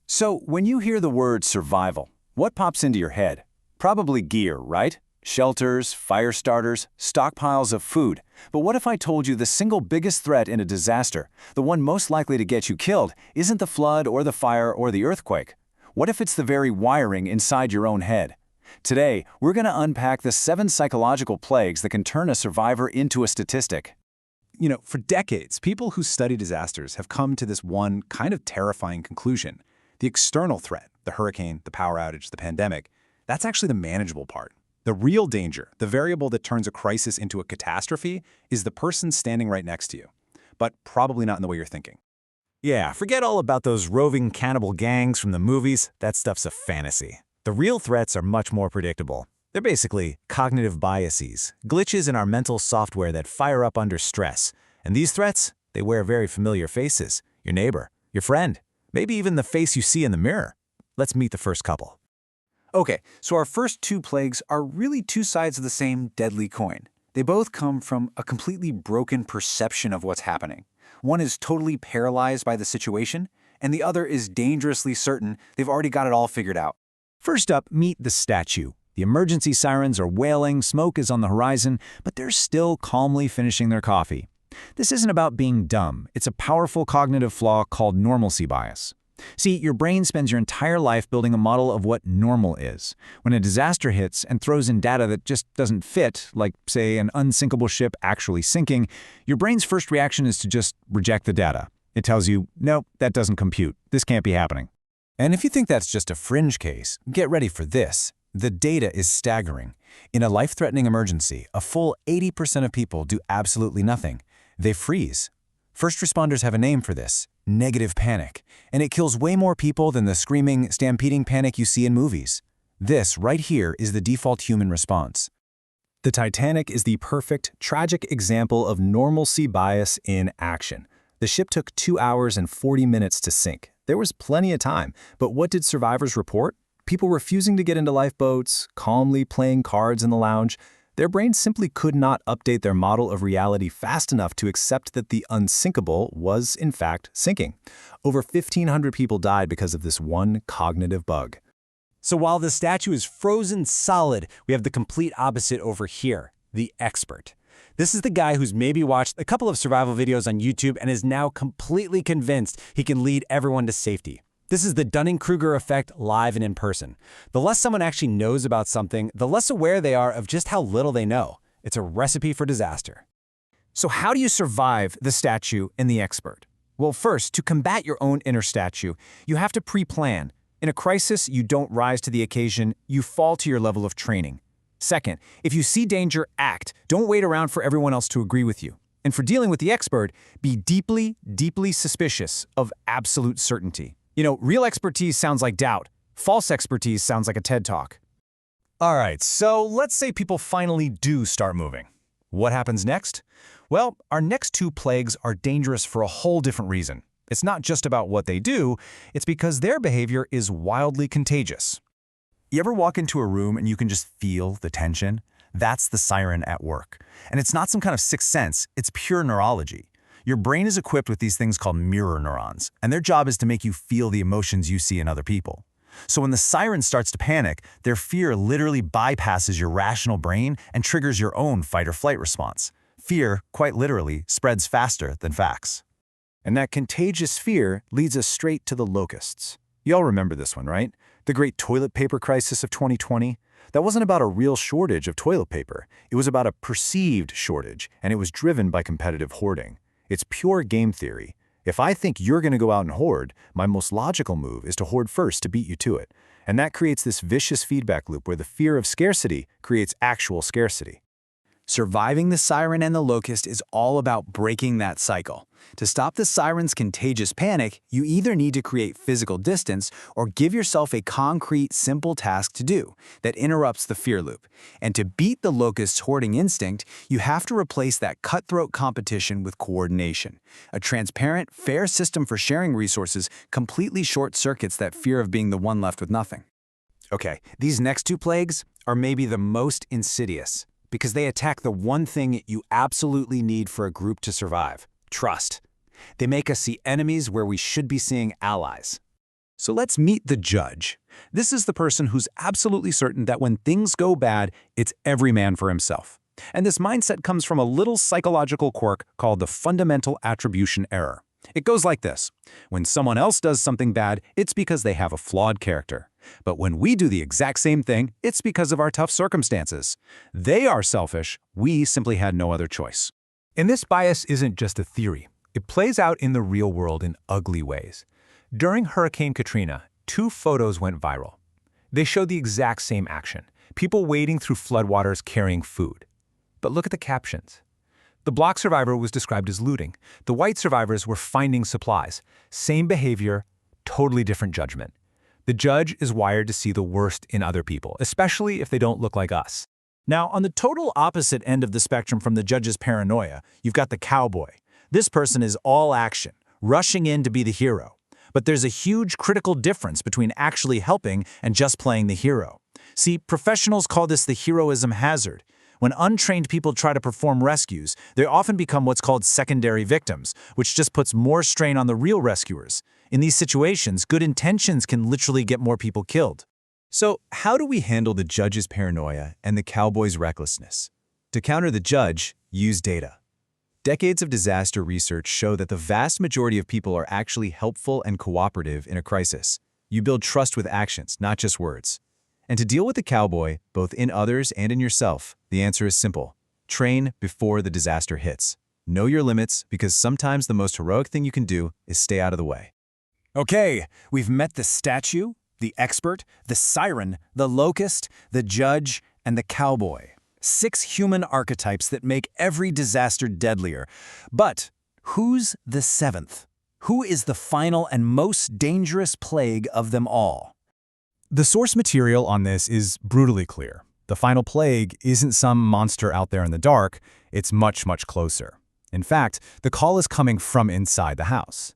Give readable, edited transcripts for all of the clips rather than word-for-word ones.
So, when you hear the word survival, what pops into your head? Probably gear, right? Shelters, fire starters, stockpiles of food. But what if I told you the single biggest threat in a disaster, the one most likely to get you killed, isn't the flood or the fire or the earthquake? What if it's the very wiring inside your own head? Today, we're going to unpack the 7 psychological plagues that can turn a survivor into a statistic. For decades, people who study disasters have come to this one kind of terrifying conclusion. The external threat, the hurricane, the power outage, the pandemic, that's actually the manageable part. The real danger, the variable that turns a crisis into a catastrophe, is the person standing right next to you. But probably not in the way you're thinking. Yeah, forget all about those roving cannibal gangs from the movies. That stuff's a fantasy. The real threats are much more predictable. They're basically cognitive biases, glitches in our mental software that fire up under stress. And these threats, they wear very familiar faces. Your neighbor, your friend, maybe even the face you see in the mirror. Let's meet the first couple. Okay, so our first 2 plagues are really 2 sides of the same deadly coin. They both come from a completely broken perception of what's happening. One is totally paralyzed by the situation, and the other is dangerously certain they've already got it all figured out. First up, meet the statue. The emergency sirens are wailing, smoke is on the horizon, but they're still calmly finishing their coffee. This isn't about being dumb. It's a powerful cognitive flaw called normalcy bias. See, your brain spends your entire life building a model of what normal is. When a disaster hits and throws in data that just doesn't fit, like, say, an unsinkable ship actually sinking, your brain's first reaction is to just reject the data. It tells you, nope, that doesn't compute. This can't be happening. And if you think that's just a fringe case, get ready for this. The data is staggering. In a life-threatening emergency, a full 80% of people do absolutely nothing. They freeze. First responders have a name for this: negative panic. And it kills way more people than the screaming, stampeding panic you see in movies. This, right here, is the default human response. The Titanic is the perfect, tragic example of normalcy bias in action. The ship took 2 hours and 40 minutes to sink. There was plenty of time, but what did survivors report? People refusing to get into lifeboats, calmly playing cards in the lounge. Their brains simply could not update their model of reality fast enough to accept that the unsinkable was, in fact, sinking. Over 1,500 people died because of this one cognitive bug. So while the statue is frozen solid, we have the complete opposite over here, the expert. This is the guy who's maybe watched a couple of survival videos on YouTube and is now completely convinced he can lead everyone to safety. This is the Dunning-Kruger effect live and in person. The less someone actually knows about something, the less aware they are of just how little they know. It's a recipe for disaster. So how do you survive the statue and the expert? Well, first, to combat your own inner statue, you have to pre-plan. In a crisis, you don't rise to the occasion, you fall to your level of training. Second, if you see danger, act. Don't wait around for everyone else to agree with you. And for dealing with the expert, be deeply, deeply suspicious of absolute certainty. Real expertise sounds like doubt. False expertise sounds like a TED Talk. All right, so let's say people finally do start moving. What happens next? Well, our next 2 plagues are dangerous for a whole different reason. It's not just about what they do, it's because their behavior is wildly contagious. You ever walk into a room and you can just feel the tension? That's the siren at work. And it's not some kind of sixth sense, it's pure neurology. Your brain is equipped with these things called mirror neurons, and their job is to make you feel the emotions you see in other people. So when the siren starts to panic, their fear literally bypasses your rational brain and triggers your own fight-or-flight response. Fear, quite literally, spreads faster than facts. And that contagious fear leads us straight to the locusts. Y'all remember this one, right? The great toilet paper crisis of 2020? That wasn't about a real shortage of toilet paper. It was about a perceived shortage, and it was driven by competitive hoarding. It's pure game theory. If I think you're going to go out and hoard, my most logical move is to hoard first to beat you to it. And that creates this vicious feedback loop where the fear of scarcity creates actual scarcity. Surviving the siren and the locust is all about breaking that cycle. To stop the siren's contagious panic, you either need to create physical distance or give yourself a concrete, simple task to do that interrupts the fear loop. And to beat the locust's hoarding instinct, you have to replace that cutthroat competition with coordination. A transparent, fair system for sharing resources completely short-circuits that fear of being the one left with nothing. Okay, these next 2 plagues are maybe the most insidious, because they attack the one thing you absolutely need for a group to survive: trust. They make us see enemies where we should be seeing allies. So let's meet the judge. This is the person who's absolutely certain that when things go bad, it's every man for himself. And this mindset comes from a little psychological quirk called the fundamental attribution error. It goes like this. When someone else does something bad, it's because they have a flawed character. But when we do the exact same thing, it's because of our tough circumstances. They are selfish. We simply had no other choice. And this bias isn't just a theory. It plays out in the real world in ugly ways. During Hurricane Katrina, 2 photos went viral. They showed the exact same action, people wading through floodwaters carrying food. But look at the captions. The black survivor was described as looting. The white survivors were finding supplies. Same behavior, totally different judgment. The judge is wired to see the worst in other people, especially if they don't look like us. Now, on the total opposite end of the spectrum from the judge's paranoia, you've got the cowboy. This person is all action, rushing in to be the hero. But there's a huge critical difference between actually helping and just playing the hero. See, professionals call this the heroism hazard. When untrained people try to perform rescues, they often become what's called secondary victims, which just puts more strain on the real rescuers. In these situations, good intentions can literally get more people killed. So, how do we handle the judge's paranoia and the cowboy's recklessness? To counter the judge, use data. Decades of disaster research show that the vast majority of people are actually helpful and cooperative in a crisis. You build trust with actions, not just words. And to deal with the cowboy, both in others and in yourself, the answer is simple. Train before the disaster hits. Know your limits, because sometimes the most heroic thing you can do is stay out of the way. Okay, we've met the statue, the expert, the siren, the locust, the judge, and the cowboy. 6 human archetypes that make every disaster deadlier. But who's the 7th? Who is the final and most dangerous plague of them all? The source material on this is brutally clear. The final plague isn't some monster out there in the dark, it's much, much closer. In fact, the call is coming from inside the house.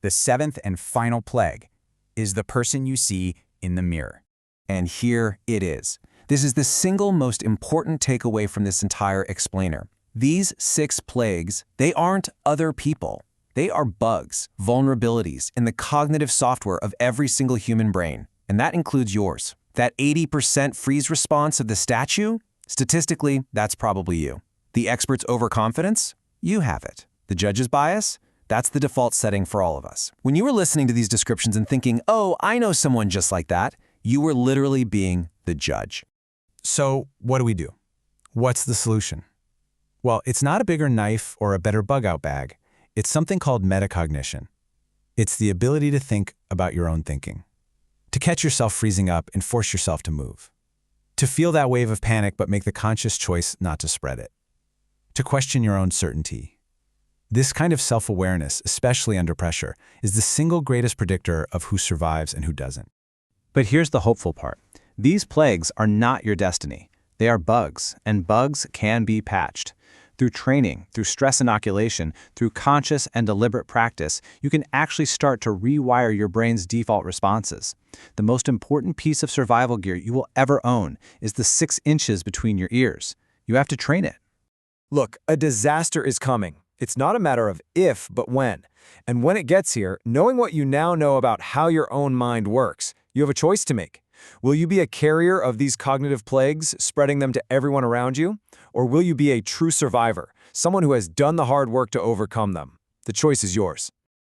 The 7th and final plague is the person you see in the mirror. And here it is. This is the single most important takeaway from this entire explainer. These 6 plagues, they aren't other people. They are bugs, vulnerabilities in the cognitive software of every single human brain. And that includes yours. That 80% freeze response of the statue? Statistically, that's probably you. The expert's overconfidence? You have it. The judge's bias? That's the default setting for all of us. When you were listening to these descriptions and thinking, oh, I know someone just like that, you were literally being the judge. So, what do we do? What's the solution? Well, it's not a bigger knife or a better bug-out bag. It's something called metacognition. It's the ability to think about your own thinking. To catch yourself freezing up and force yourself to move. To feel that wave of panic but make the conscious choice not to spread it. To question your own certainty. This kind of self-awareness, especially under pressure, is the single greatest predictor of who survives and who doesn't. But here's the hopeful part. These plagues are not your destiny. They are bugs, and bugs can be patched. Through training, through stress inoculation, through conscious and deliberate practice, you can actually start to rewire your brain's default responses. The most important piece of survival gear you will ever own is the 6 inches between your ears. You have to train it. Look, a disaster is coming. It's not a matter of if, but when. And when it gets here, knowing what you now know about how your own mind works, you have a choice to make. Will you be a carrier of these cognitive plagues, spreading them to everyone around you? Or will you be a true survivor, someone who has done the hard work to overcome them? The choice is yours.